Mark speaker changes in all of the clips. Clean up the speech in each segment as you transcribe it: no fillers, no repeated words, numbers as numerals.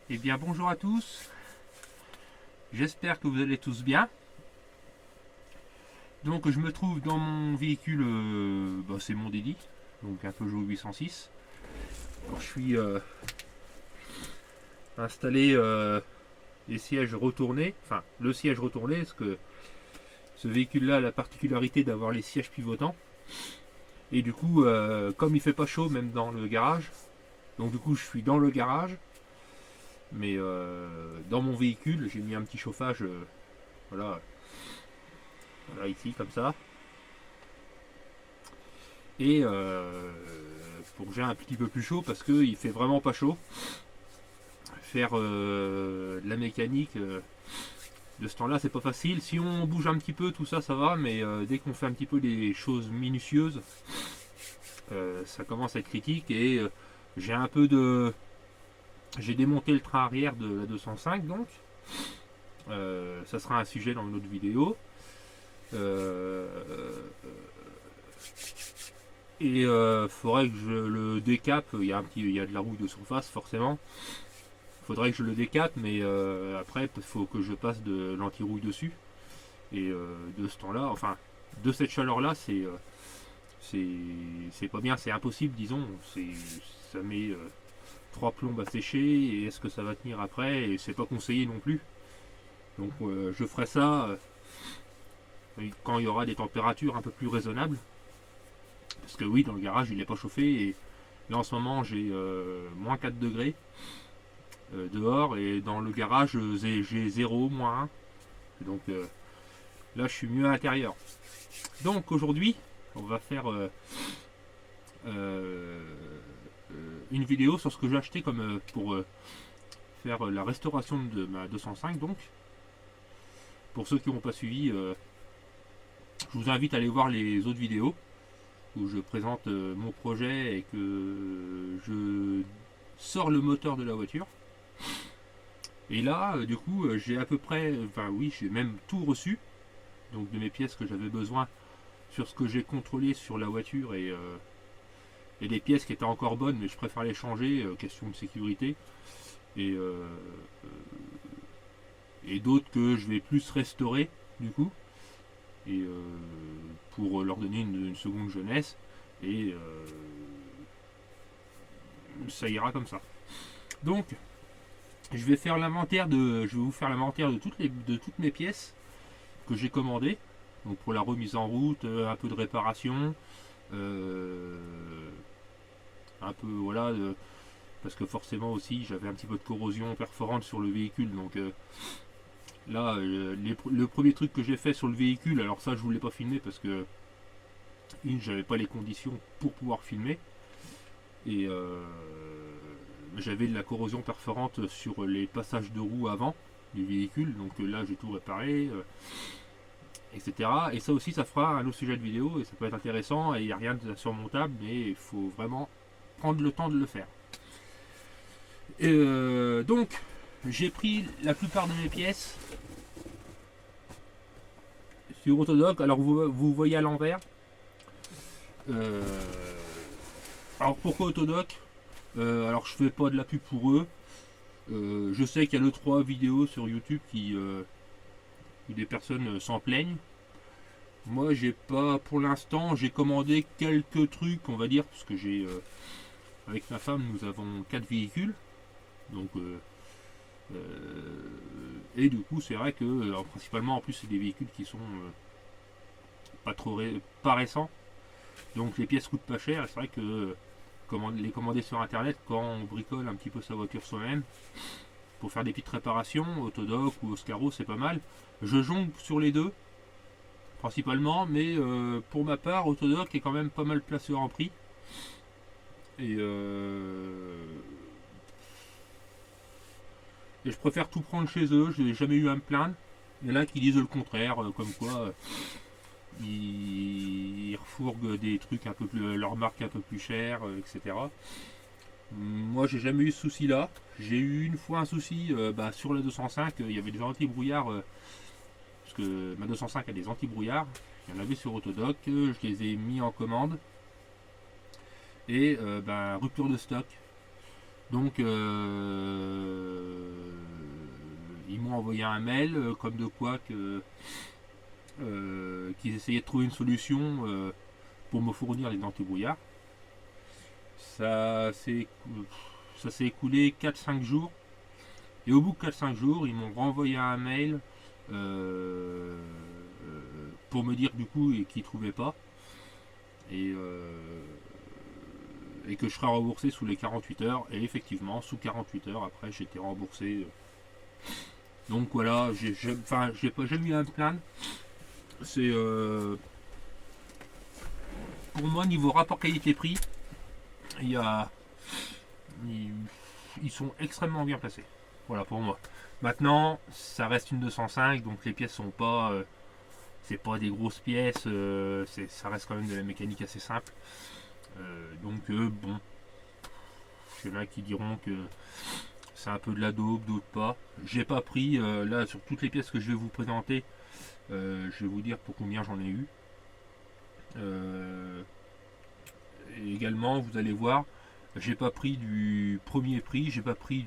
Speaker 1: Eh bien bonjour à tous, j'espère que vous allez tous bien. Donc je me trouve dans mon véhicule, c'est mon Daily, donc un Peugeot 806. Alors, je suis installé les sièges retournés, enfin le siège retourné, parce que ce véhicule-là a la particularité d'avoir les sièges pivotants. Et du coup, comme il fait pas chaud même dans le garage, donc du coup je suis dans le garage, mais dans mon véhicule j'ai mis un petit chauffage, voilà, voilà ici comme ça. Et pour que j'ai un petit peu plus chaud parce qu'il fait vraiment pas chaud. Faire de la mécanique de ce temps-là, c'est pas facile. Si on bouge un petit peu, tout ça, ça va, mais dès qu'on fait un petit peu des choses minutieuses, ça commence à être critique. Et j'ai un peu de. J'ai démonté le train arrière de la 205, donc. Ça sera un sujet dans une autre vidéo. Euh, et faudrait que je le décape. Il y a de la rouille de surface, forcément. Faudrait que je le décape, mais après, il faut que je passe de l'anti-rouille dessus. Et de ce temps-là, enfin, de cette chaleur-là, c'est pas bien, c'est impossible, disons. Ça met 3 plombes à sécher, et est-ce que ça va tenir après? Et c'est pas conseillé non plus. Donc je ferai ça quand il y aura des températures un peu plus raisonnables. Parce que oui, dans le garage, il n'est pas chauffé, et là en ce moment, j'ai moins 4 degrés dehors, et dans le garage, j'ai 0, moins 1. Donc là, je suis mieux à l'intérieur. Donc aujourd'hui, on va faire euh, une vidéo sur ce que j'ai acheté comme pour faire la restauration de ma 205. Donc, pour ceux qui n'ont pas suivi, je vous invite à aller voir les autres vidéos où je présente mon projet et que je sors le moteur de la voiture. Et là, du coup, j'ai à peu près, enfin oui, j'ai même tout reçu, donc de mes pièces que j'avais besoin sur ce que j'ai contrôlé sur la voiture, et des pièces qui étaient encore bonnes, mais je préfère les changer, question de sécurité, et, et d'autres que je vais plus restaurer, du coup, et pour leur donner une seconde jeunesse, et ça ira comme ça. Donc, je vais vous faire l'inventaire de toutes mes pièces que j'ai commandées, donc pour la remise en route, un peu de réparation, euh, un peu voilà, parce que forcément aussi j'avais un petit peu de corrosion perforante sur le véhicule, donc là le premier truc que j'ai fait sur le véhicule, alors ça je voulais pas filmer parce que j'avais pas les conditions pour pouvoir filmer, et j'avais de la corrosion perforante sur les passages de roues avant du véhicule, donc là j'ai tout réparé, etc. Et ça aussi, ça fera un autre sujet de vidéo, et ça peut être intéressant, et il n'y a rien d'insurmontable, mais il faut vraiment prendre le temps de le faire. Donc, j'ai pris la plupart de mes pièces sur Autodoc. Alors, vous voyez à l'envers. Euh, alors, pourquoi Autodoc? Alors, je fais pas de la pub pour eux. Je sais qu'il y a 2-3 vidéos sur YouTube où des personnes s'en plaignent. Moi, j'ai pas, pour l'instant, j'ai commandé quelques trucs, on va dire, parce que avec ma femme, nous avons 4 véhicules. Donc, et du coup, c'est vrai que, principalement, en plus, c'est des véhicules qui sont pas récents. Donc, les pièces coûtent pas cher. Et c'est vrai que les commander sur internet, quand on bricole un petit peu sa voiture soi-même, pour faire des petites réparations, Autodoc ou Oscaro, c'est pas mal. Je jongle sur les deux, principalement, mais pour ma part, Autodoc est quand même pas mal placé en prix. Et et je préfère tout prendre chez eux, je n'ai jamais eu à me plaindre. Il y en a qui disent le contraire, comme quoi ils refourguent des trucs un peu plus, leur marque un peu plus cher, etc. Moi, j'ai jamais eu ce souci-là. J'ai eu une fois un souci sur la 205, il y avait des anti-brouillards, parce que ma 205 a des anti-brouillards. Il y en avait sur Autodoc, je les ai mis en commande, et rupture de stock. Donc ils m'ont envoyé un mail comme de quoi qu'ils essayaient de trouver une solution pour me fournir les anti-brouillard. Ça s'est écoulé 4-5 jours. Et au bout de 4-5 jours, ils m'ont renvoyé un mail pour me dire du coup qu'ils ne trouvaient pas. Et que je serai remboursé sous les 48 heures. Et effectivement, sous 48 heures, après, j'étais remboursé. Donc voilà, j'ai pas jamais eu à me plaindre. C'est pour moi, niveau rapport qualité-prix, il y a, ils sont extrêmement bien placés. Voilà pour moi. Maintenant, ça reste une 205, donc les pièces sont pas, c'est pas des grosses pièces, ça reste quand même de la mécanique assez simple. Donc bon, il y en a qui diront que c'est un peu de la daube, d'autres pas. J'ai pas pris, là sur toutes les pièces que je vais vous présenter, je vais vous dire pour combien j'en ai eu. Et également, vous allez voir, j'ai pas pris du premier prix, j'ai pas pris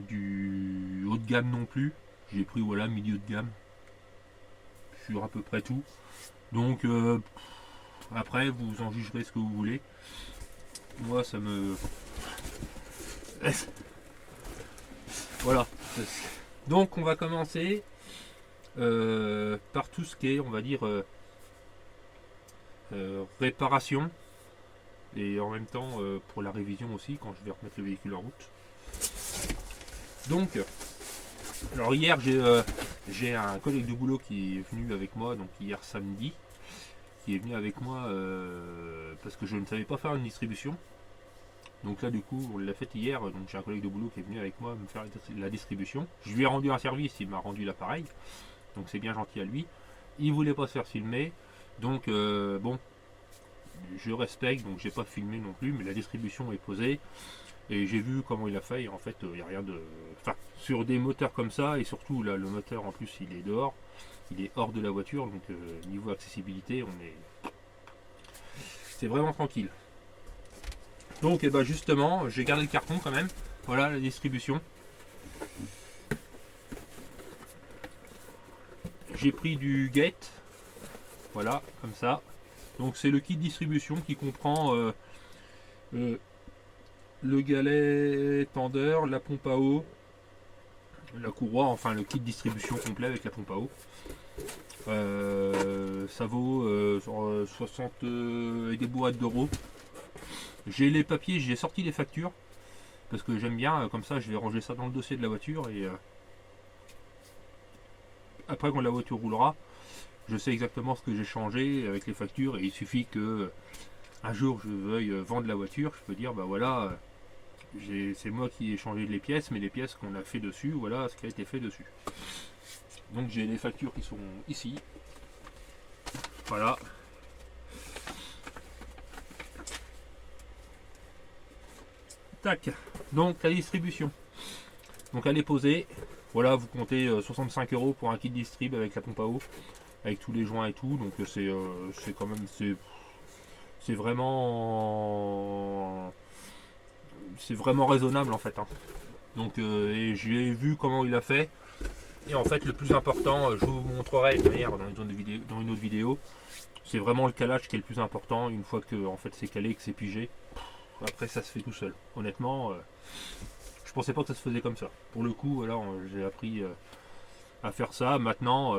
Speaker 1: du haut de gamme non plus. J'ai pris voilà milieu de gamme sur à peu près tout. Donc après, vous en jugerez ce que vous voulez. Moi, ça me... Voilà. Donc, on va commencer par tout ce qui est, on va dire, réparation. Et en même temps, pour la révision aussi, quand je vais remettre le véhicule en route. Donc, alors hier, j'ai un collègue de boulot qui est venu avec moi, donc hier samedi, qui est venu avec moi parce que je ne savais pas faire une distribution. Donc là du coup on l'a fait hier, donc j'ai un collègue de boulot qui est venu avec moi me faire la distribution. Je lui ai rendu un service, il m'a rendu l'appareil, donc c'est bien gentil à lui. Il voulait pas se faire filmer, donc bon, je respecte, donc j'ai pas filmé non plus, mais la distribution est posée. Et j'ai vu comment il a fait, et en fait il n'y a rien de... Enfin, sur des moteurs comme ça, et surtout là le moteur en plus il est dehors, il est hors de la voiture, donc niveau accessibilité c'est vraiment tranquille. Donc et ben justement, j'ai gardé le carton quand même. Voilà la distribution. J'ai pris du gate. Voilà, comme ça. Donc c'est le kit distribution qui comprend le galet tendeur, la pompe à eau, la courroie, enfin le kit distribution complet avec la pompe à eau. Ça vaut 60 et des boîtes d'euros. J'ai les papiers, j'ai sorti les factures parce que j'aime bien, comme ça je vais ranger ça dans le dossier de la voiture et après quand la voiture roulera, je sais exactement ce que j'ai changé avec les factures et il suffit que un jour je veuille vendre la voiture, je peux dire bah voilà, c'est moi qui ai changé les pièces, mais les pièces qu'on a fait dessus, voilà ce qui a été fait dessus. Donc j'ai les factures qui sont ici. Voilà. Tac. Donc la distribution. Donc elle est posée. Voilà, vous comptez 65 € pour un kit distrib avec la pompe à eau, avec tous les joints et tout. Donc c'est quand même c'est vraiment raisonnable en fait. Hein. Donc et j'ai vu comment il a fait. Et en fait le plus important, je vous montrerai d'ailleurs dans une autre vidéo. C'est vraiment le calage qui est le plus important. Une fois que en fait c'est calé, que c'est pigé. Après ça se fait tout seul. Honnêtement, je pensais pas que ça se faisait comme ça. Pour le coup, voilà, j'ai appris à faire ça. Maintenant,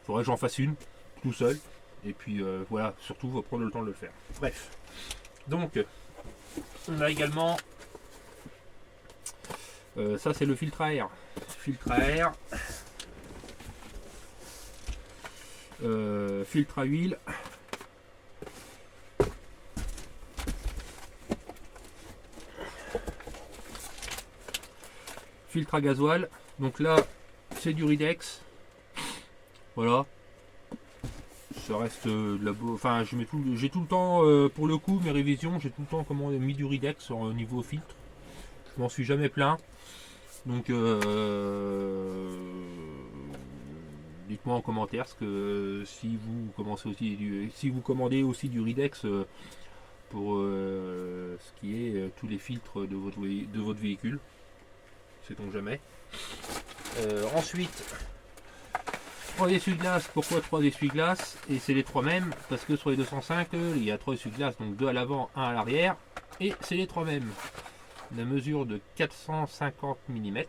Speaker 1: faudrait que j'en fasse une tout seul. Et puis voilà, surtout, faut prendre le temps de le faire. Bref. Donc, on a également ça, c'est le filtre à air. Filtre à air. Filtre à huile. Filtre à gasoil. Donc là, c'est du Ridex. Voilà. Ça reste de la enfin, j'ai tout le temps, pour le coup, mes révisions, j'ai tout le temps mis du Ridex au niveau filtre. Je m'en suis jamais plaint. Donc, dites-moi en commentaire si vous commencez aussi si vous commandez aussi du Ridex pour ce vérifier tous les filtres de votre véhicule, sait-on jamais. Ensuite, 3 essuie-glaces. Pourquoi 3 essuie-glaces? Et c'est les 3 mêmes, parce que sur les 205, il y a 3 essuie-glaces, donc 2 à l'avant, 1 à l'arrière, et c'est les 3 mêmes. La mesure de 450 mm.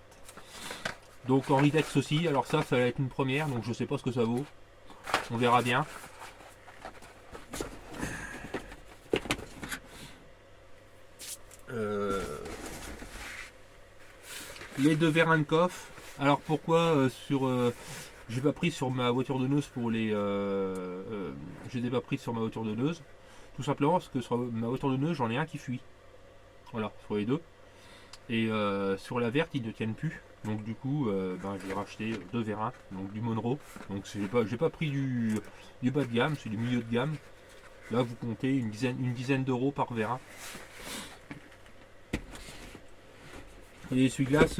Speaker 1: Donc en Ridex aussi, alors ça va être une première, donc je sais pas ce que ça vaut. On verra bien. Les 2 vérins de coffre. Alors pourquoi j'ai pas pris sur ma voiture de noces pour les. Je les ai pas pris sur ma voiture de noces. Tout simplement parce que sur ma voiture de noces, j'en ai un qui fuit. Voilà, sur les deux. Et sur la verte, ils ne tiennent plus. Donc du coup, j'ai racheté 2 vérins, donc du Monroe. Donc j'ai pas pris du bas de gamme, c'est du milieu de gamme. Là, vous comptez une dizaine d'euros par vérin. Et les essuie-glaces,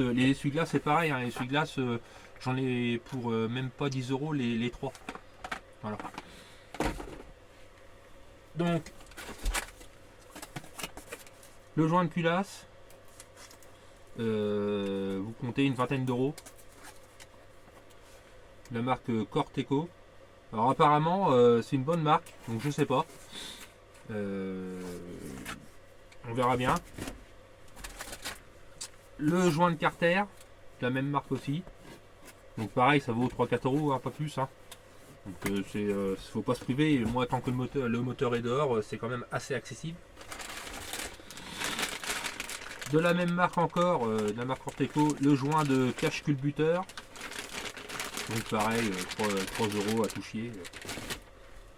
Speaker 1: c'est pareil. Hein, les essuie-glaces, j'en ai pour même pas 10 euros les 3. Voilà. Donc, le joint de culasse, vous comptez une vingtaine d'euros. La marque Corteco. Alors apparemment, c'est une bonne marque, donc je sais pas. On verra bien. Le joint de carter, la même marque aussi. Donc pareil, ça vaut 3-4 euros, hein, pas plus. Hein. Donc faut pas se priver. Et moi, tant que le moteur est dehors, c'est quand même assez accessible. De la même marque encore, de la marque Corteco, le joint de cache culbuteur. Donc pareil, 3 euros à tout chier.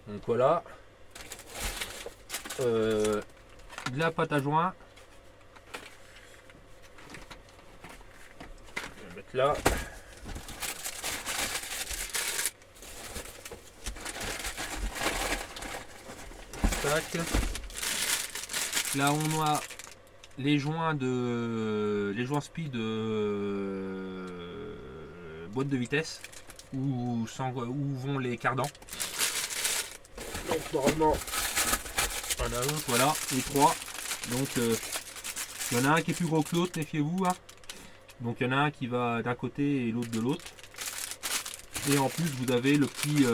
Speaker 1: Donc voilà. De la pâte à joint. Je vais mettre là. Tac. Là on a les joints speed boîte de vitesse où vont les cardans. Donc normalement on a un, voilà, les 3. Donc il y en a un qui est plus gros que l'autre, méfiez-vous. Hein. Donc il y en a un qui va d'un côté et l'autre de l'autre. Et en plus vous avez le petit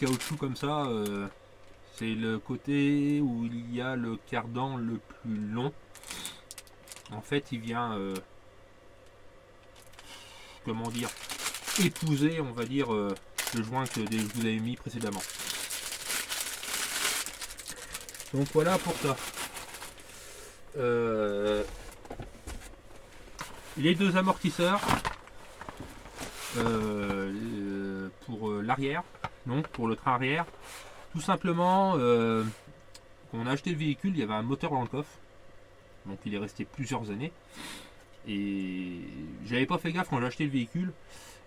Speaker 1: caoutchouc comme ça. C'est le côté où il y a le cardan le plus long. En fait, il vient, comment dire, épouser, on va dire, le joint que je vous avais mis précédemment. Donc voilà pour ça. Les 2 amortisseurs pour l'arrière, donc pour le train arrière. Tout simplement, quand on a acheté le véhicule, il y avait un moteur dans le coffre. Donc il est resté plusieurs années. Et j'avais pas fait gaffe quand j'ai acheté le véhicule.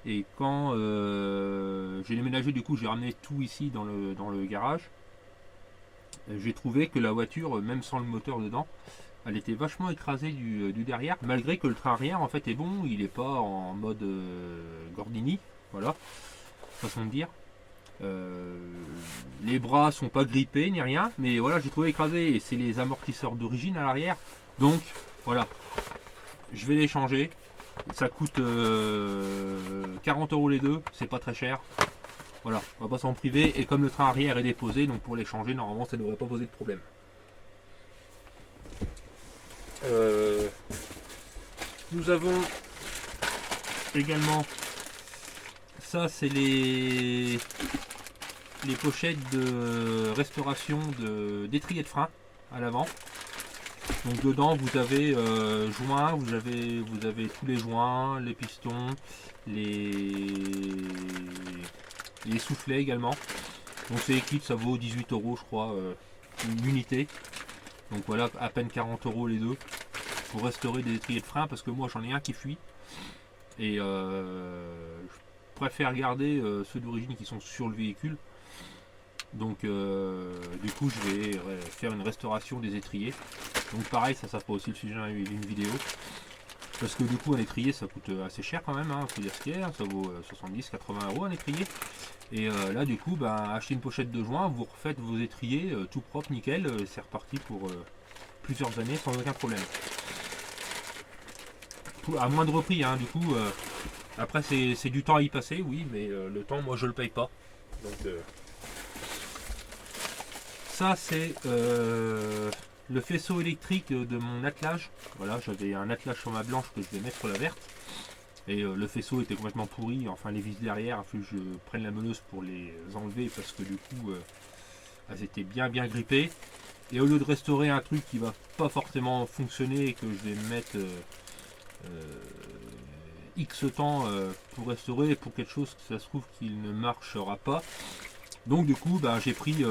Speaker 1: Et quand j'ai déménagé, du coup j'ai ramené tout ici dans le garage. J'ai trouvé que la voiture, même sans le moteur dedans, elle était vachement écrasée du derrière. Malgré que le train arrière en fait est bon, il n'est pas en mode Gordini. Voilà, façon de dire. Les bras sont pas grippés ni rien, mais voilà, j'ai trouvé écrasé et c'est les amortisseurs d'origine à l'arrière. Donc voilà, je vais les changer. Ça coûte 40 euros les deux, c'est pas très cher. Voilà, on va pas s'en priver. Et comme le train arrière est déposé, donc pour les changer, normalement ça ne devrait pas poser de problème. Nous avons également, ça c'est les pochettes de restauration d'étrier de frein à l'avant. Donc dedans vous avez joints, vous avez tous les joints, les pistons, les soufflets également. Donc c'est équipe, ça vaut 18 euros je crois, une unité. Donc voilà, à peine 40 euros les deux pour restaurer des étriers de frein, parce que moi j'en ai un qui fuit et je préfère garder ceux d'origine qui sont sur le véhicule. Donc du coup je vais faire une restauration des étriers. Donc pareil, ça fera aussi le sujet d'une vidéo. Parce que du coup un étrier ça coûte assez cher quand même, faut dire ce qu'il y a, ça vaut 70-80 euros un étrier. Et là du coup acheter une pochette de joint, vous refaites vos étriers tout propre, nickel, c'est reparti pour plusieurs années sans aucun problème. À moindre prix, hein, du coup. Après, c'est du temps à y passer, oui, mais le temps, moi, je le paye pas. Donc, ça, c'est le faisceau électrique de mon attelage. Voilà, j'avais un attelage sur ma blanche que je vais mettre sur la verte. Et le faisceau était complètement pourri. Enfin, les vis derrière, il a fallu que je prenne la meuleuse pour les enlever parce que du coup, elles étaient bien grippées. Et au lieu de restaurer un truc qui va pas forcément fonctionner et que je vais mettre X temps pour restaurer pour quelque chose que ça se trouve qu'il ne marchera pas. Donc du coup, j'ai pris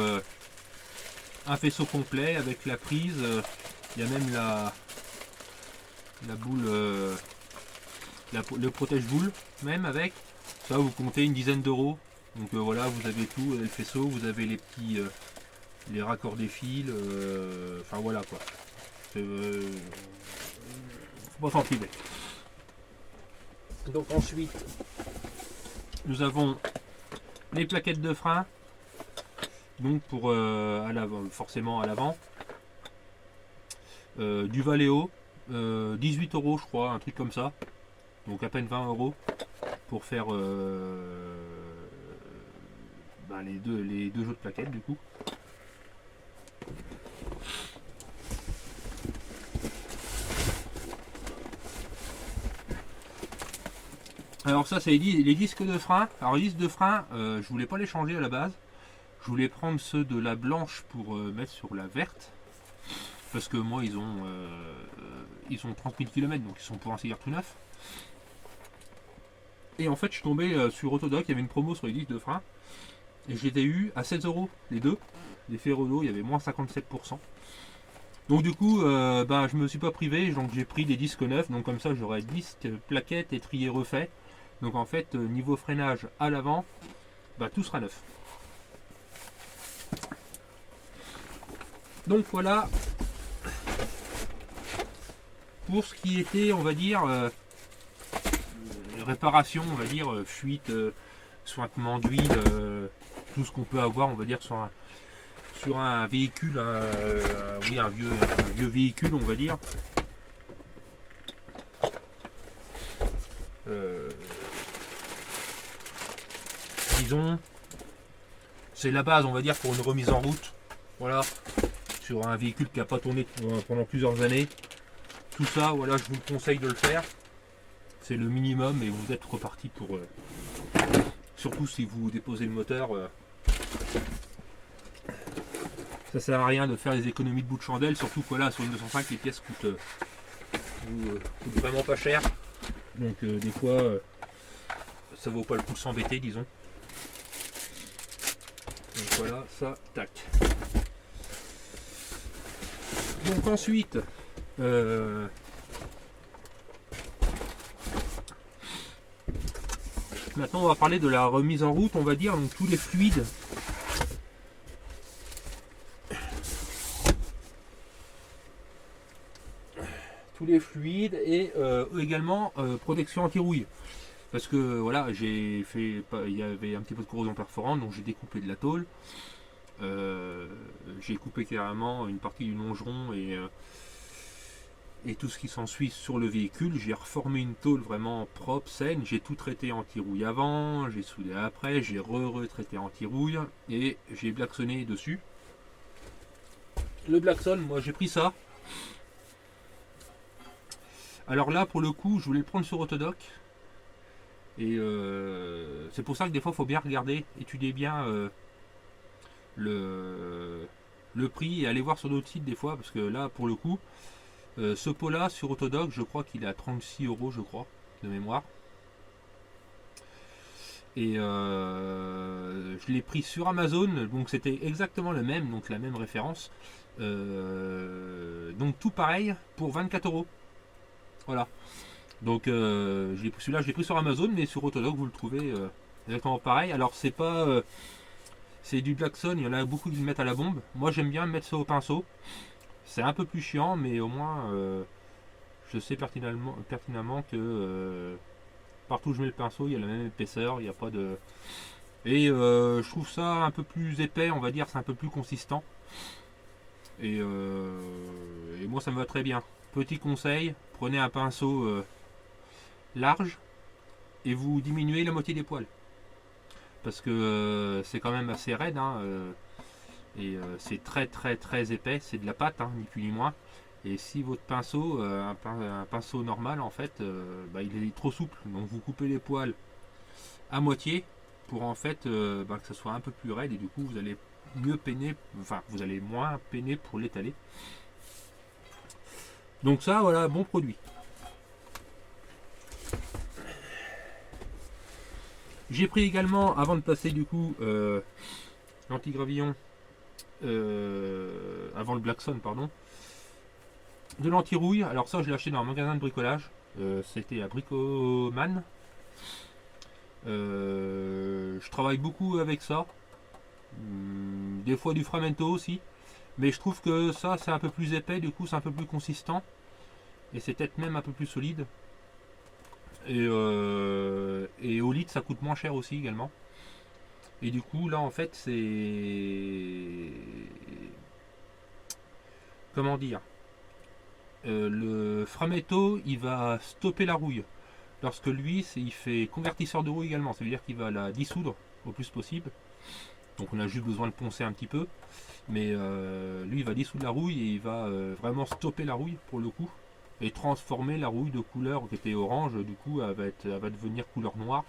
Speaker 1: un faisceau complet avec la prise. Il y a même la boule, le protège-boule même avec. Ça, vous comptez une dizaine d'euros. Donc voilà, vous avez tout, le faisceau, vous avez les petits les raccords des fils. Enfin voilà quoi. Faut pas s'en priver. Donc ensuite, nous avons les plaquettes de frein. Donc pour à l'avant, forcément à l'avant. Du Valeo, 18 euros je crois, un truc comme ça. Donc à peine 20 euros pour faire les deux jeux de plaquettes du coup. Alors ça c'est les disques de frein. Alors les disques de frein, je voulais pas les changer à la base. Je voulais prendre ceux de la blanche pour mettre sur la verte. Parce que moi ils ont 30 000 km donc ils sont pour ainsi dire tout neufs. Et en fait je suis tombé sur Autodoc, il y avait une promo sur les disques de frein. Et j'ai eu à 16 euros les deux. Les Ferrolo, il y avait moins 57%. Donc du coup je me suis pas privé, donc j'ai pris des disques neufs. Donc comme ça j'aurai disques, plaquettes, étrier refait. Donc en fait niveau freinage à l'avant, tout sera neuf. Donc voilà pour ce qui était, on va dire, réparation, on va dire, fuite, sointement d'huile, tout ce qu'on peut avoir, on va dire, sur un véhicule, oui, un vieux véhicule, on va dire. Disons, c'est la base, on va dire, pour une remise en route. Voilà, sur un véhicule qui n'a pas tourné pendant plusieurs années. Tout ça, voilà, je vous le conseille de le faire. C'est le minimum et vous êtes reparti pour... surtout si vous déposez le moteur. Ça sert à rien de faire des économies de bout de chandelle, surtout que là, sur une 205, les pièces coûtent vraiment pas cher. Donc des fois, ça vaut pas le coup de s'embêter, disons. Donc voilà, ça, tac. Donc ensuite, maintenant on va parler de la remise en route, on va dire, donc tous les fluides. Et également protection anti-rouille. Parce que voilà, il y avait un petit peu de corrosion perforante, donc j'ai découpé de la tôle. J'ai coupé carrément une partie du longeron et tout ce qui s'ensuit sur le véhicule. J'ai reformé une tôle vraiment propre, saine. J'ai tout traité anti-rouille avant, j'ai soudé après, j'ai retraité anti-rouille et j'ai blacksonné dessus. Le blackson, moi j'ai pris ça. Alors là, pour le coup, je voulais le prendre sur Autodoc. Et c'est pour ça que des fois, il faut bien regarder, étudier bien le prix et aller voir sur d'autres sites des fois. Parce que là, pour le coup, ce pot-là sur Autodoc, je crois qu'il est à 36 euros, je crois, de mémoire. Et je l'ai pris sur Amazon, donc c'était exactement le même, donc la même référence. Donc tout pareil pour 24 euros. Voilà. Donc celui-là je l'ai pris sur Amazon, mais sur Autodoc vous le trouvez exactement pareil. Alors c'est pas c'est du Blackson, il y en a beaucoup qui le mettent à la bombe. Moi j'aime bien mettre ça au pinceau. C'est un peu plus chiant, mais au moins je sais pertinemment que partout où je mets le pinceau, il y a la même épaisseur, il n'y a pas de. Et je trouve ça un peu plus épais, on va dire, c'est un peu plus consistant. Et moi moi ça me va très bien. Petit conseil, prenez un pinceau large et vous diminuez la moitié des poils. Parce que c'est quand même assez raide, hein, et c'est très très très épais, c'est de la pâte, hein, ni plus ni moins. Et si votre pinceau, un pinceau normal en fait, bah, il est trop souple, donc vous coupez les poils à moitié pour en fait bah, que ça soit un peu plus raide et du coup vous allez mieux peiner, enfin vous allez moins peiner pour l'étaler. Donc ça voilà, bon produit. J'ai pris également, avant de passer du coup l'anti-gravillon, avant le Black Sun, pardon, de l'anti-rouille. Alors ça je l'ai acheté dans un magasin de bricolage, c'était à Bricoman. Je travaille beaucoup avec ça. Des fois du Framento aussi. Mais je trouve que ça c'est un peu plus épais, du coup c'est un peu plus consistant. Et c'est peut-être même un peu plus solide. Et au litre ça coûte moins cher aussi également. Et du coup là en fait c'est... Comment dire, le Frametto il va stopper la rouille. Lorsque lui il fait convertisseur de rouille également. Ça veut dire qu'il va la dissoudre au plus possible. Donc on a juste besoin de poncer un petit peu. Mais lui il va dissoudre la rouille et il va vraiment stopper la rouille pour le coup. Et transformer la rouille de couleur qui était orange, du coup elle va devenir couleur noire.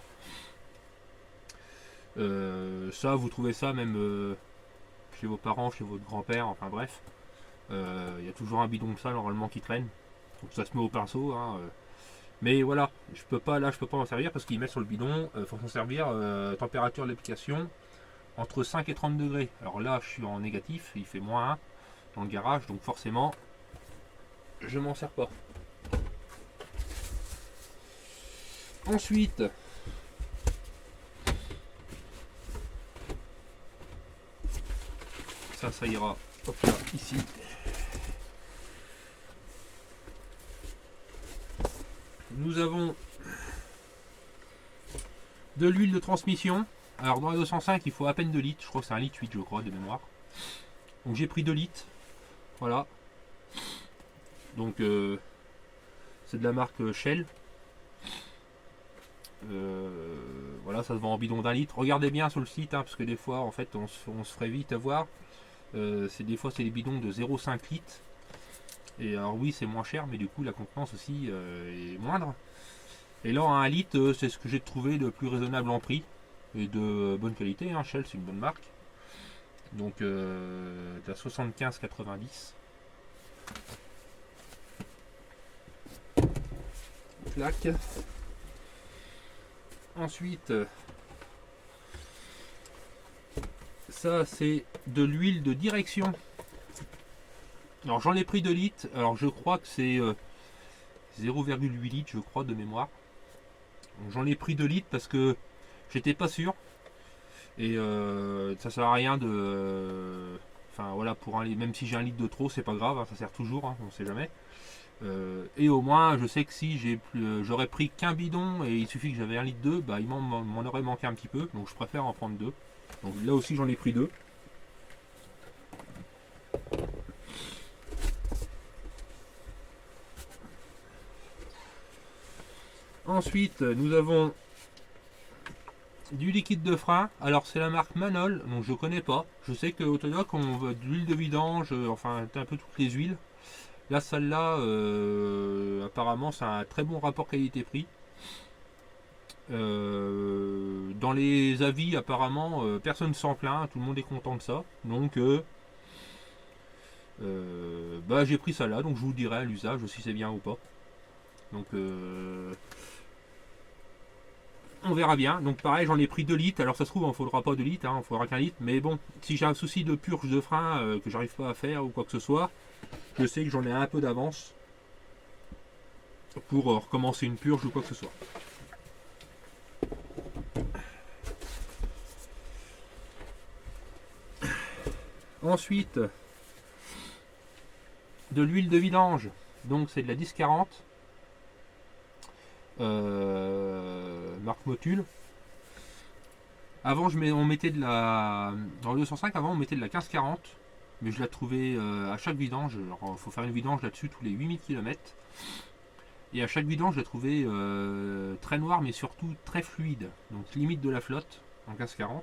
Speaker 1: Ça vous trouvez ça même chez vos parents, chez votre grand-père, enfin bref. Il y a toujours un bidon de ça normalement qui traîne. Donc ça se met au pinceau. Hein, mais voilà, je peux pas m'en servir parce qu'il met sur le bidon. Il faut s'en servir température d'application entre 5 et 30 degrés. Alors là je suis en négatif, il fait moins 1 dans le garage, donc forcément je m'en sers pas. Ensuite, ça ira. Hop là, ici. Nous avons de l'huile de transmission. Alors dans la 205 il faut à peine 2 litres, je crois que c'est 1 litre 8 je crois de mémoire. Donc j'ai pris 2 litres. Voilà. Donc c'est de la marque Shell. Voilà, ça se vend en bidon d'1 litre. Regardez bien sur le site, hein, parce que des fois en fait on se ferait vite avoir. Des fois c'est des bidons de 0,5 litres. Et alors oui c'est moins cher, mais du coup la contenance aussi est moindre. Et là en 1 litre c'est ce que j'ai trouvé de plus raisonnable en prix et de bonne qualité. Hein. Shell c'est une bonne marque. Donc t'as 75,90. Clac. Ensuite, ça c'est de l'huile de direction. Alors j'en ai pris 2 litres. Alors je crois que c'est 0,8 litres je crois de mémoire. J'en ai pris 2 litres parce que j'étais pas sûr. Et ça sert à rien de... Enfin voilà, même si j'ai 1 litre de trop, c'est pas grave, hein, ça sert toujours, hein, on sait jamais. Et au moins, je sais que si j'aurais pris qu'un bidon et il suffit que j'avais 1 litre 2, bah, il m'en aurait manqué un petit peu, donc je préfère en prendre 2. Donc là aussi, j'en ai pris 2. Ensuite, nous avons du liquide de frein. Alors c'est la marque Manol, donc je connais pas. Je sais que Autodoc on veut de l'huile de vidange, enfin un peu toutes les huiles. Là celle-là apparemment c'est un très bon rapport qualité-prix. Dans les avis apparemment personne s'en plaint, tout le monde est content de ça. Donc bah, j'ai pris ça là, donc je vous dirai à l'usage si c'est bien ou pas. Donc on verra bien. Donc pareil, j'en ai pris 2 litres. Alors ça se trouve, il ne faudra pas 2 litres, hein, il faudra qu'un litre. Mais bon, si j'ai un souci de purge de frein que j'arrive pas à faire ou quoi que ce soit, je sais que j'en ai un peu d'avance pour recommencer une purge ou quoi que ce soit. Ensuite, de l'huile de vidange. Donc c'est de la 1040. Marque Motul. Avant on mettait de la... Dans le 205 avant on mettait de la 1540. mais je la trouvais à chaque vidange. Il faut faire une vidange là-dessus tous les 8000 km. Et à chaque vidange, je la trouvais très noire, mais surtout très fluide. Donc limite de la flotte en 15-40.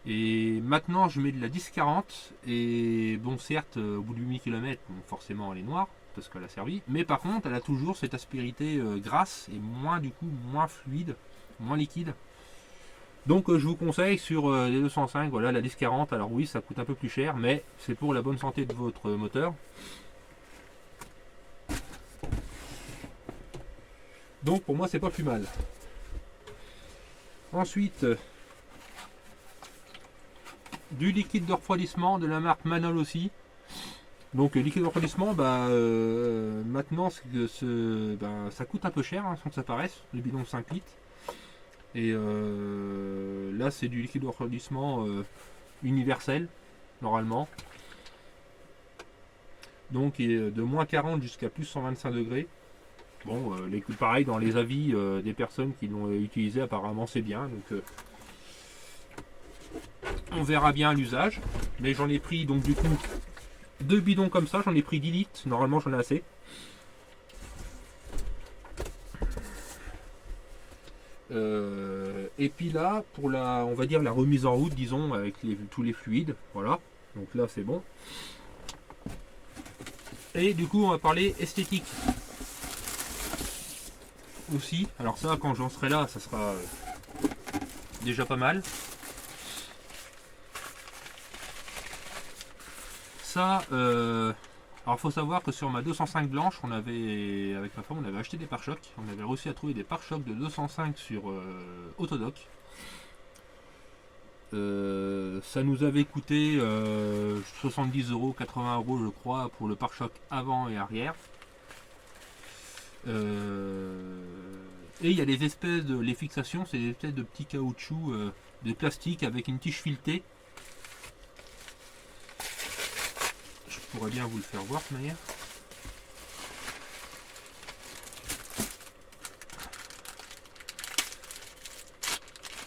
Speaker 1: Et maintenant, je mets de la 10-40. Et bon, certes, au bout de 8000 km, bon, forcément, elle est noire, parce qu'elle a servi. Mais par contre, elle a toujours cette aspérité grasse et moins, du coup, moins fluide, moins liquide. Donc je vous conseille sur les 205, voilà, la 10-40. Alors oui, ça coûte un peu plus cher, mais c'est pour la bonne santé de votre moteur. Donc pour moi, c'est pas plus mal. Ensuite, du liquide de refroidissement de la marque Manol aussi. Donc liquide de refroidissement, maintenant ça coûte un peu cher, sans que ça paraisse, le bidon de 5 litres. Et là c'est du liquide de refroidissement universel, normalement. Donc de moins 40 jusqu'à plus 125 degrés. Bon, pareil dans les avis des personnes qui l'ont utilisé, apparemment c'est bien. Donc on verra bien à l'usage. Mais j'en ai pris donc du coup 2 bidons comme ça, j'en ai pris 10 litres, normalement j'en ai assez. Et puis là, pour on va dire la remise en route, disons, avec tous les fluides, voilà. Donc là c'est bon. Et du coup on va parler esthétique aussi. Alors ça, quand j'en serai là, ça sera déjà pas mal. Ça, alors faut savoir que sur ma 205 blanche, avec ma femme, on avait acheté des pare-chocs. On avait réussi à trouver des pare-chocs de 205 sur Autodoc. Ça nous avait coûté 70 euros, 80 euros je crois pour le pare-choc avant et arrière. Et il y a des espèces les fixations, c'est des espèces de petits caoutchouc de plastique avec une tige filetée. Je pourrais bien vous le faire voir de toute manière.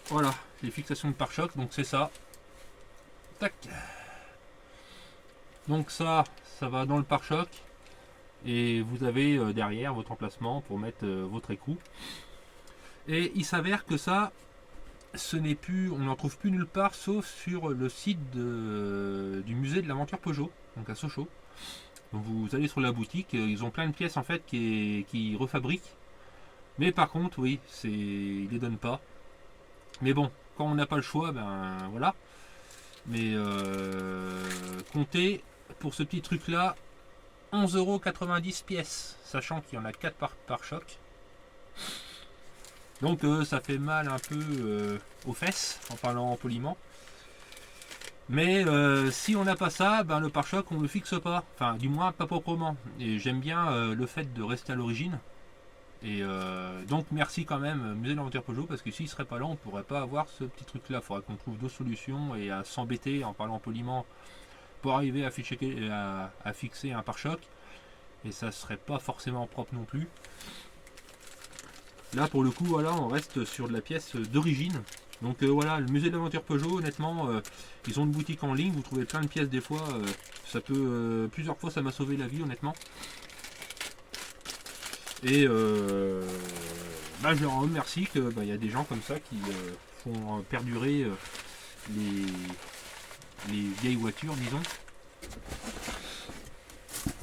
Speaker 1: Voilà, les fixations de pare-choc, donc c'est ça. Tac. Donc ça va dans le pare-choc. Et vous avez derrière votre emplacement pour mettre votre écrou. Et il s'avère que ça, on n'en trouve plus nulle part sauf sur le site du musée de l'aventure Peugeot, donc à Sochaux. Donc vous allez sur la boutique, ils ont plein de pièces en fait qui refabriquent. Mais par contre, oui, ils les donnent pas. Mais bon, quand on n'a pas le choix, ben voilà. Mais comptez pour ce petit truc là 11,90 € pièce, sachant qu'il y en a 4 par choc. Donc ça fait mal un peu aux fesses, en parlant poliment. Mais si on n'a pas ça, ben, le pare-choc on le fixe pas. Enfin, du moins pas proprement. Et j'aime bien le fait de rester à l'origine. Et donc merci quand même Musée de l'Aventure Peugeot, parce que s'il serait pas là, on pourrait pas avoir ce petit truc là. Il faudrait qu'on trouve d'autres solutions et à s'embêter, en parlant poliment, pour arriver à fixer un pare-choc. Et ça serait pas forcément propre non plus. Là pour le coup, voilà, on reste sur de la pièce d'origine. Donc voilà, le musée de l'aventure Peugeot, honnêtement, ils ont une boutique en ligne, vous trouvez plein de pièces des fois. Ça peut, plusieurs fois ça m'a sauvé la vie, honnêtement. Et je leur remercie qu'il y a des gens comme ça qui font perdurer les vieilles voitures, disons.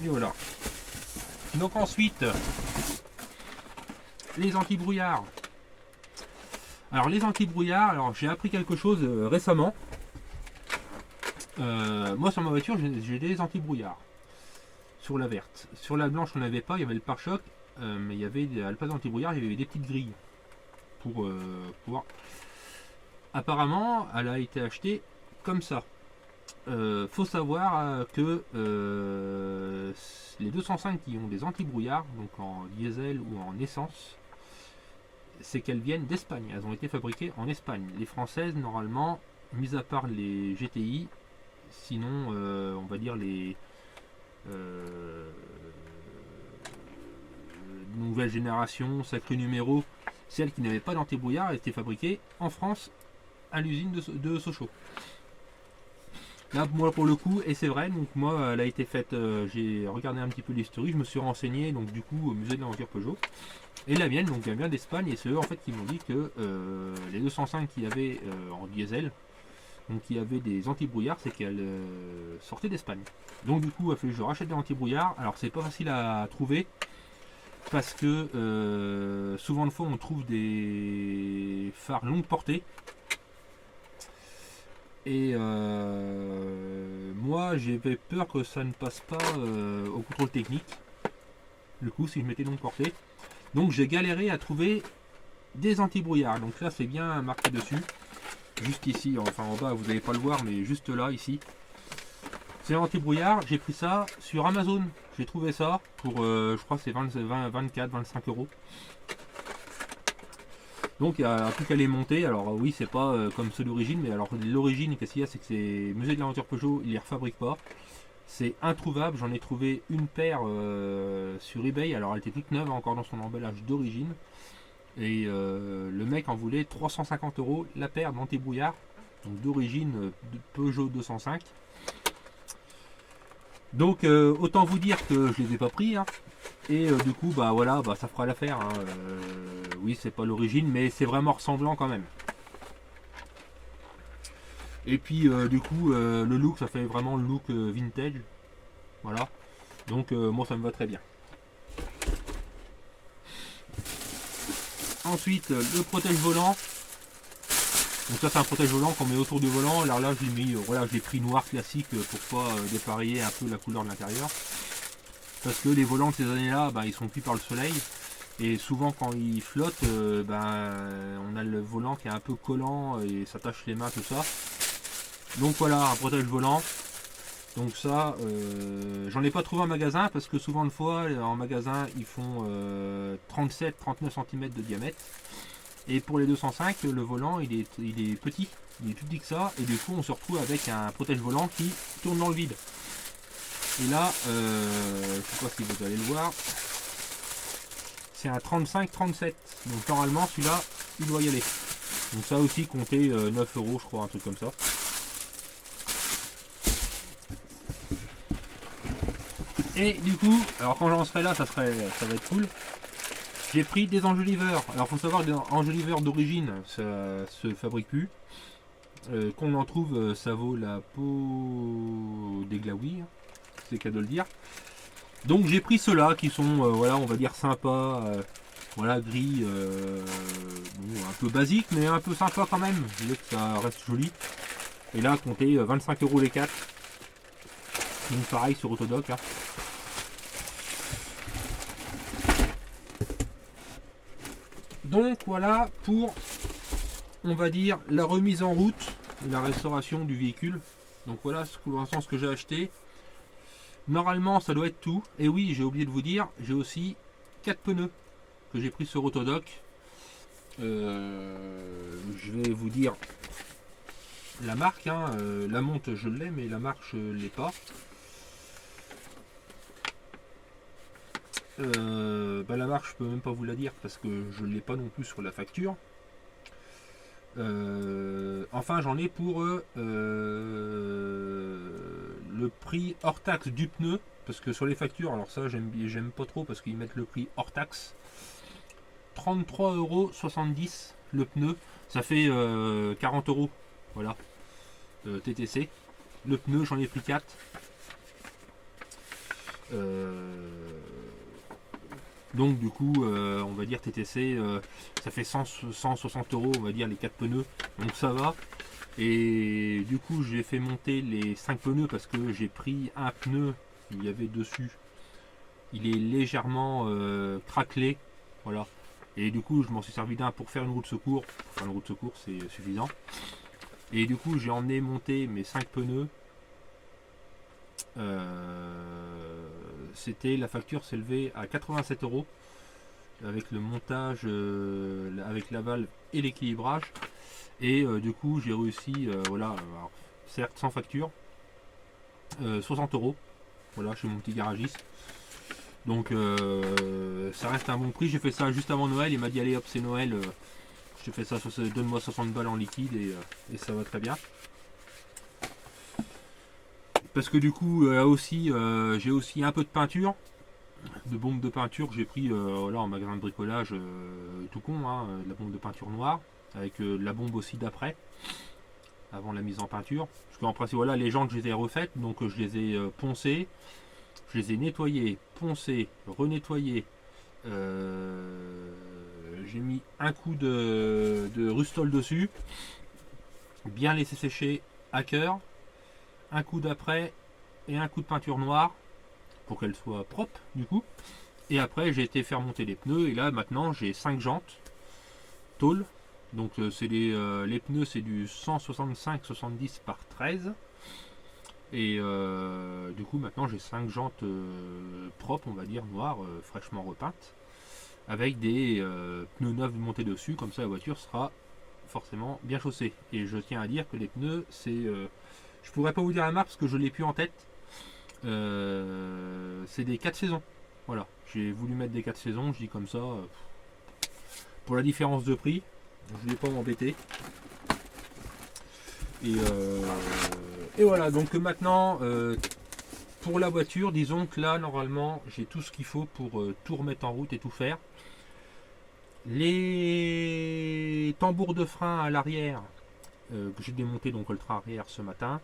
Speaker 1: Et voilà. Donc ensuite, les anti-brouillards. Alors les anti-brouillards, alors j'ai appris quelque chose récemment. Moi sur ma voiture j'ai des anti-brouillards. Sur la verte. Sur la blanche on n'avait pas, il y avait le pare-choc, mais il y avait à la place d'anti-brouillard, il y avait des petites grilles. Pour pouvoir. Apparemment, elle a été achetée comme ça. Faut savoir que les 205 qui ont des anti-brouillards, donc en diesel ou en essence, c'est qu'elles viennent d'Espagne. Elles ont été fabriquées en Espagne. Les françaises, normalement, mis à part les GTI, sinon, on va dire les nouvelle génération, sacré numéro, celles qui n'avaient pas d'anti-brouillard, étaient fabriquées en France à l'usine de Sochaux. Là, moi, pour le coup, et c'est vrai, donc moi, elle a été faite, j'ai regardé un petit peu l'historique, je me suis renseigné, donc du coup, au musée de l'aventure Peugeot. Et la mienne, donc elle vient d'Espagne, et c'est eux, en fait, qui m'ont dit que les 205 qu'il y avait en diesel, donc il y avait des anti-brouillards, c'est qu'elles sortaient d'Espagne. Donc du coup, il a fallu que je rachète des anti-brouillards. Alors, c'est pas facile à trouver, parce que souvent de fois, on trouve des phares longue portée. Et moi, j'avais peur que ça ne passe pas au contrôle technique. Du coup, si je mettais longue portée. Donc, j'ai galéré à trouver des anti-brouillards. Donc là, c'est bien marqué dessus. Juste ici, enfin en bas, vous n'allez pas le voir, mais juste là, ici. C'est l'anti-brouillard. J'ai pris ça sur Amazon. J'ai trouvé ça pour, je crois, c'est 24, 25 euros. Donc il n'y a plus qu'à les monter. Alors oui, c'est pas comme ceux d'origine, mais alors l'origine, qu'est-ce qu'il y a, c'est que c'est Musée de l'aventure Peugeot, ils les refabriquent pas. C'est introuvable. J'en ai trouvé une paire sur eBay. Alors elle était toute neuve, encore dans son emballage d'origine. Et le mec en voulait 350 euros la paire d'anti-brouillard, donc d'origine de Peugeot 205. Donc autant vous dire que je les ai pas pris. Hein. Et du coup, bah voilà, bah, ça fera l'affaire. Hein. Oui, c'est pas l'origine, mais c'est vraiment ressemblant quand même. Et puis du coup, le look, ça fait vraiment le look vintage. Voilà. Donc moi, ça me va très bien. Ensuite, le protège-volant. Donc ça, c'est un protège-volant qu'on met autour du volant. Alors là, je l'ai mis, voilà, je l'ai pris noir classique pour pas dépareiller un peu la couleur de l'intérieur. Parce que les volants de ces années-là, bah, ils sont cuits par le soleil. Et souvent, quand ils flottent, on a le volant qui est un peu collant et ça tâche les mains, tout ça. Donc voilà, un protège-volant. Donc ça, j'en ai pas trouvé en magasin parce que souvent, une fois, en magasin, ils font 37-39 cm de diamètre. Et pour les 205, le volant, il est petit. Il est plus petit que ça. Et du coup, on se retrouve avec un protège-volant qui tourne dans le vide. Et là, je ne sais pas si vous allez le voir. C'est un 35-37. Donc normalement, celui-là, il doit y aller. Donc ça aussi, compter 9 euros, je crois, un truc comme ça. Et du coup, alors quand j'en serai là, ça va être cool. J'ai pris des enjoliveurs. Alors faut savoir que des enjoliveurs d'origine, ça se fabrique plus. Qu'on en trouve, ça vaut la peau des glaouis. C'est le cas de le dire. Donc j'ai pris ceux-là qui sont, voilà, on va dire sympas. Voilà, gris, bon, un peu basique, mais un peu sympa quand même. Je veux que ça reste joli. Et là, comptez 25 euros les 4. Donc pareil sur Autodoc. Hein. Donc voilà pour, on va dire, la remise en route et la restauration du véhicule. Donc voilà pour l'instant ce que j'ai acheté. Normalement ça doit être tout. Et oui, j'ai oublié de vous dire, j'ai aussi 4 pneus que j'ai pris sur Autodoc. Je vais vous dire la marque. Hein. La monte je l'ai, mais la marque je l'ai pas. La marque je peux même pas vous la dire parce que je l'ai pas non plus sur la facture. Enfin j'en ai pour le prix hors taxe du pneu, parce que sur les factures, alors ça j'aime pas trop parce qu'ils mettent le prix hors taxe. 33,70 € le pneu, ça fait 40 euros, voilà, TTC. Le pneu j'en ai pris 4. Donc du coup, on va dire TTC, ça fait 160 €, on va dire les 4 pneus. Donc ça va. Et du coup, j'ai fait monter les 5 pneus parce que j'ai pris un pneu, il y avait dessus. Il est légèrement craquelé. Voilà. Et du coup, je m'en suis servi d'un pour faire une roue de secours. Enfin, une roue de secours, c'est suffisant. Et du coup, j'ai emmené monter mes 5 pneus. C'était, la facture s'élevait à 87 € avec le montage, avec la valve et l'équilibrage. Et du coup, j'ai réussi, voilà, alors, certes sans facture, 60 €. Voilà, chez mon petit garagiste. Donc ça reste un bon prix. J'ai fait ça juste avant Noël. Il m'a dit allez hop, c'est Noël, je te fais ça, donne-moi 60 balles en liquide et ça va très bien. Parce que du coup, aussi, j'ai aussi un peu de peinture, de bombe de peinture que j'ai pris là en magasin de bricolage, tout con, hein, de la bombe de peinture noire, avec la bombe aussi d'après, avant la mise en peinture. Parce qu'en principe, voilà, les jantes, je les ai refaites, donc je les ai poncées, je les ai nettoyées, poncées, renettoyées. J'ai mis un coup de Rustol dessus, bien laissé sécher à cœur, un coup d'après et un coup de peinture noire pour qu'elle soit propre du coup. Et après j'ai été faire monter les pneus et là maintenant j'ai 5 jantes tôle. Donc c'est les pneus c'est du 165-70 par 13. Et du coup maintenant j'ai 5 jantes propres, on va dire noires, fraîchement repeintes, avec des pneus neufs montés dessus, comme ça la voiture sera forcément bien chaussée. Et je tiens à dire que les pneus c'est... je pourrais pas vous dire la marque parce que je l'ai plus en tête. C'est des 4 saisons. Voilà, j'ai voulu mettre des 4 saisons, je dis comme ça. Pour la différence de prix, je voulais pas m'embêter. Et voilà, donc maintenant, pour la voiture, disons que là, normalement, j'ai tout ce qu'il faut pour tout remettre en route et tout faire. Les tambours de frein à l'arrière, que j'ai démonté donc le train arrière ce matin,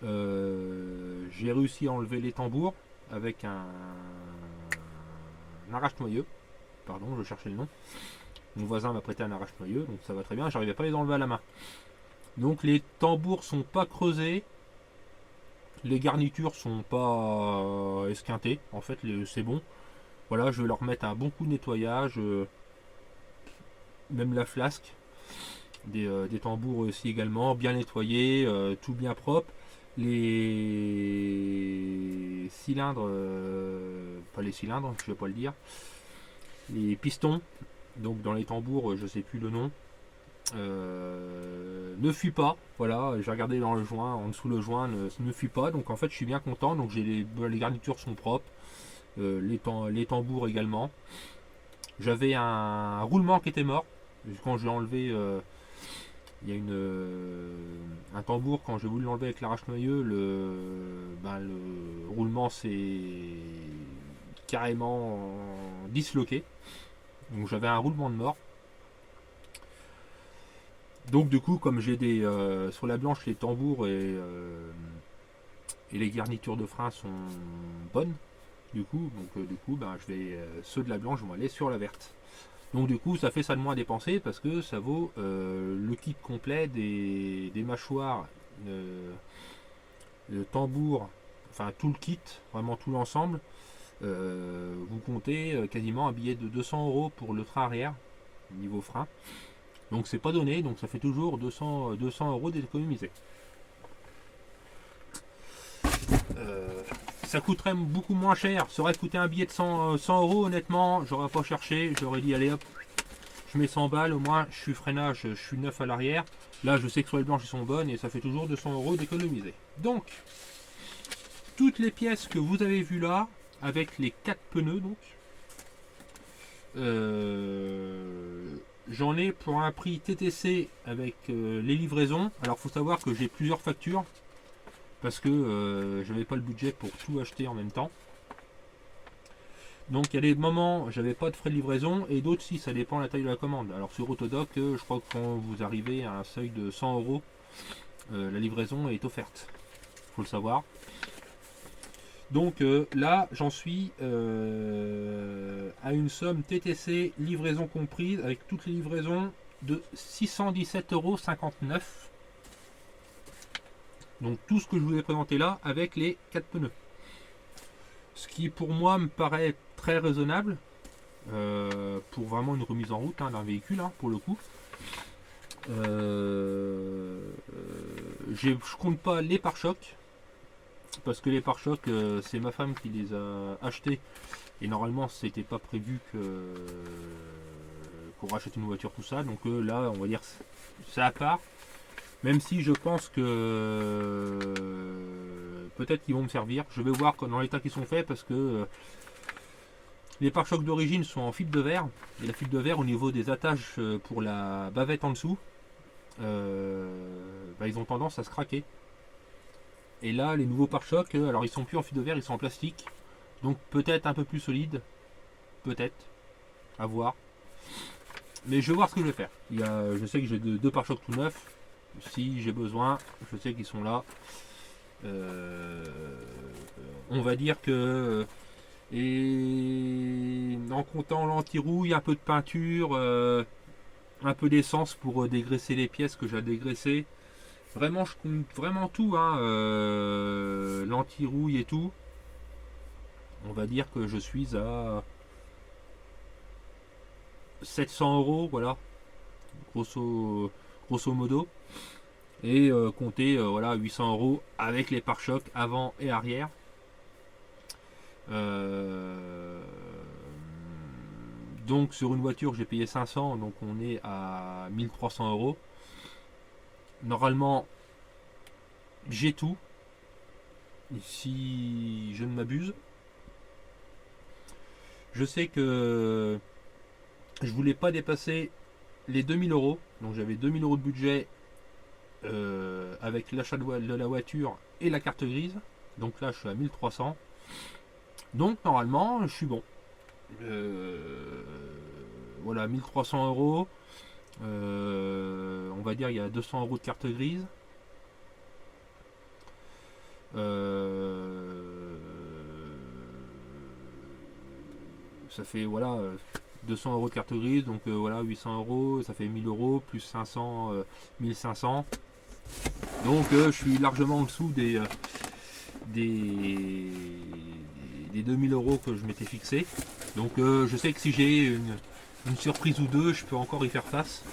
Speaker 1: j'ai réussi à enlever les tambours avec un arrache-noyeux. Pardon, je cherchais le nom. Mon voisin m'a prêté un arrache-noyeux, donc ça va très bien. J'arrivais pas à les enlever à la main. Donc les tambours sont pas creusés. Les garnitures sont pas esquintées. En fait, c'est bon. Voilà, je vais leur mettre un bon coup de nettoyage. Même la flasque. Des tambours aussi également. Bien nettoyés, tout bien propre. Les cylindres, pas les cylindres, je vais pas le dire. Les pistons, donc dans les tambours, je sais plus le nom, ne fuit pas. Voilà, j'ai regardé dans le joint, en dessous le joint ne fuit pas. Donc en fait, je suis bien content. Donc les garnitures sont propres, les tambours également. J'avais un roulement qui était mort. Quand je l'ai enlevé, il y a un tambour, quand j'ai voulu l'enlever avec l'arrache-noyeux, le roulement s'est carrément disloqué. Donc j'avais un roulement de mort. Donc du coup, comme j'ai sur la blanche, les tambours et les garnitures de frein sont bonnes, du coup, ceux de la blanche vont aller sur la verte. Donc du coup, ça fait ça de moins à dépenser parce que ça vaut le kit complet des mâchoires, le tambour, enfin tout le kit, vraiment tout l'ensemble. Vous comptez quasiment un billet de 200 € pour le train arrière, niveau frein. Donc c'est pas donné, donc ça fait toujours 200 € d'économiser. Ça coûterait beaucoup moins cher. Ça aurait coûté un billet de 100 €, honnêtement, j'aurais pas cherché, j'aurais dit allez hop, je mets 100 balles, au moins je suis freinage, je suis neuf à l'arrière. Là je sais que sur les blanches elles sont bonnes et ça fait toujours 200 € d'économiser. Donc, toutes les pièces que vous avez vues là, avec les 4 pneus donc, j'en ai pour un prix TTC avec les livraisons. Alors faut savoir que j'ai plusieurs factures parce que j'avais pas le budget pour tout acheter en même temps. Donc il y a des moments j'avais pas de frais de livraison et d'autres si, ça dépend de la taille de la commande. Alors sur Autodoc, je crois que quand vous arrivez à un seuil de 100 €, la livraison est offerte. Faut le savoir. Donc là j'en suis à une somme TTC livraison comprise avec toutes les livraisons de 617,59 €. Donc tout ce que je vous ai présenté là avec les 4 pneus. Ce qui pour moi me paraît très raisonnable pour vraiment une remise en route d'un véhicule pour le coup. Je compte pas les pare-chocs parce que les pare-chocs c'est ma femme qui les a achetés et normalement c'était pas prévu qu'on rachète une voiture tout ça. Donc là on va dire c'est à part. Même si je pense que peut-être qu'ils vont me servir. Je vais voir dans l'état qu'ils sont faits parce que les pare-chocs d'origine sont en fibre de verre. Et la fibre de verre au niveau des attaches pour la bavette en dessous, ils ont tendance à se craquer. Et là, les nouveaux pare-chocs, alors ils sont plus en fibre de verre, ils sont en plastique. Donc peut-être un peu plus solide. Peut-être. À voir. Mais je vais voir ce que je vais faire. Je sais que j'ai deux pare-chocs tout neufs. Si j'ai besoin, je sais qu'ils sont là. On va dire que... Et en comptant l'anti-rouille, un peu de peinture, un peu d'essence pour dégraisser les pièces que j'ai à dégraisser. Vraiment, je compte vraiment tout, hein, l'anti-rouille et tout. On va dire que je suis à 700 euros, voilà, grosso modo. Et compter voilà, 800 euros avec les pare-chocs avant et arrière. Donc sur une voiture j'ai payé 500, donc on est à 1300 euros. Normalement j'ai tout, si je ne m'abuse. Je sais que je voulais pas dépasser les 2000 euros, donc j'avais 2000 euros de budget avec l'achat de la voiture et la carte grise. Donc là je suis à 1300. Donc normalement je suis bon. Voilà, 1300 euros. On va dire il y a 200 euros de carte grise. Ça fait voilà 200 euros de carte grise, donc voilà 800 euros, ça fait 1000 euros plus 500, 1500. Donc je suis largement en dessous des 2000 euros que je m'étais fixé. Donc je sais que si j'ai une surprise ou deux, je peux encore y faire face.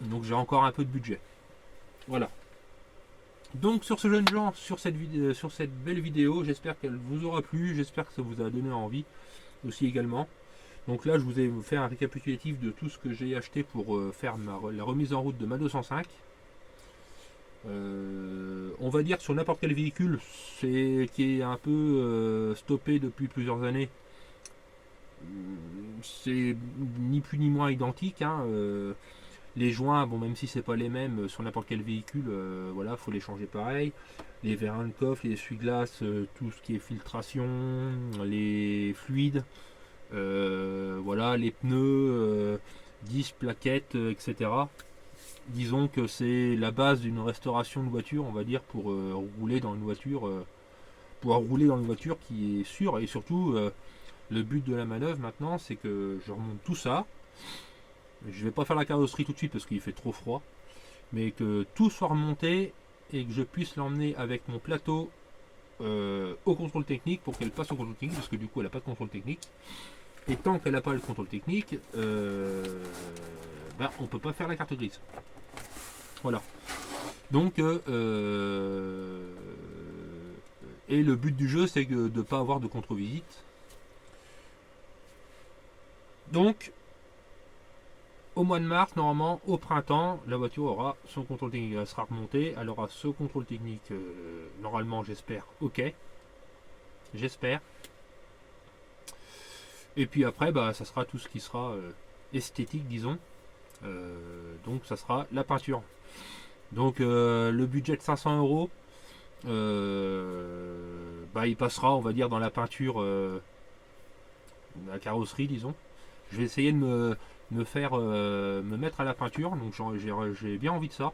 Speaker 1: Donc j'ai encore un peu de budget. Voilà. Donc sur ce jeune gens, sur cette belle vidéo, j'espère qu'elle vous aura plu, j'espère que ça vous a donné envie aussi également. Donc là je vous ai fait un récapitulatif de tout ce que j'ai acheté pour faire la remise en route de ma 205. On va dire sur n'importe quel véhicule qui est un peu stoppé depuis plusieurs années, c'est ni plus ni moins identique, hein. Les joints, bon, même si c'est pas les mêmes sur n'importe quel véhicule, voilà, faut les changer pareil. Les vérins de coffre, les essuie-glaces, tout ce qui est filtration, les fluides, voilà, les pneus, disques, plaquettes, etc. Disons que c'est la base d'une restauration de voiture, on va dire, pour rouler dans une voiture, pouvoir rouler dans une voiture qui est sûre. Et surtout, le but de la manœuvre maintenant, c'est que je remonte tout ça. Je vais pas faire la carrosserie tout de suite parce qu'il fait trop froid, mais que tout soit remonté et que je puisse l'emmener avec mon plateau au contrôle technique pour qu'elle passe au contrôle technique, parce que du coup elle n'a pas de contrôle technique. Et tant qu'elle n'a pas le contrôle technique, on peut pas faire la carte grise. Voilà. Donc et le but du jeu, c'est de ne pas avoir de contre-visite. Donc au mois de mars, normalement, au printemps, la voiture aura son contrôle technique. Elle sera remontée, elle aura ce contrôle technique, normalement, j'espère, ok. J'espère. Et puis après, ça sera tout ce qui sera esthétique, disons. Donc ça sera la peinture. Donc le budget de 500 euros, il passera, on va dire, dans la peinture, la carrosserie, disons. Je vais essayer de me mettre à la peinture, donc j'ai bien envie de ça.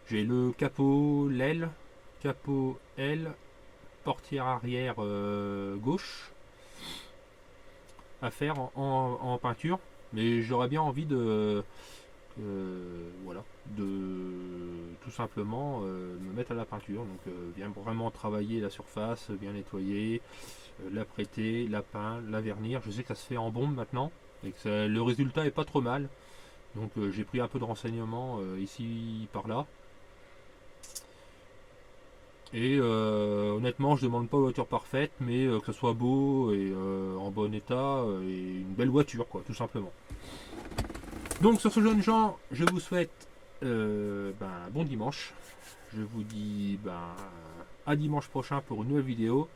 Speaker 1: J'ai le capot, l'aile, portière arrière gauche à faire en peinture, mais j'aurais bien envie de tout simplement me mettre à la peinture, donc bien vraiment travailler la surface, bien nettoyer, la prêter, la peindre, la vernir. Je sais que ça se fait en bombe maintenant et que le résultat est pas trop mal, donc j'ai pris un peu de renseignements ici par là. Et honnêtement, je demande pas une voiture parfaite, mais que ce soit beau et en bon état et une belle voiture, quoi, tout simplement. Donc sur ce jeune gens, je vous souhaite un bon dimanche. Je vous dis à dimanche prochain pour une nouvelle vidéo.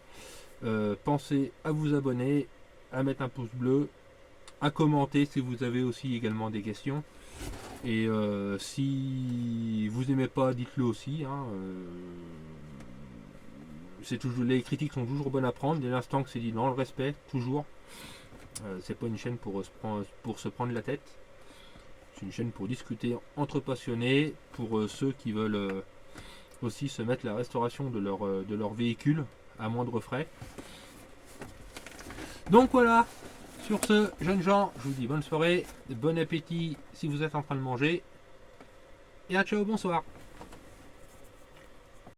Speaker 1: Pensez à vous abonner, à mettre un pouce bleu, à commenter si vous avez aussi également des questions. Et si vous aimez pas, dites-le aussi. Hein, c'est toujours, les critiques sont toujours bonnes à prendre dès l'instant que c'est dit dans le respect, toujours. C'est pas une chaîne pour se prendre la tête. C'est une chaîne pour discuter entre passionnés, pour ceux qui veulent aussi se mettre la restauration de leur véhicule à moindre frais. Donc voilà, sur ce, jeunes gens, je vous dis bonne soirée, bon appétit si vous êtes en train de manger, et à ciao, bonsoir.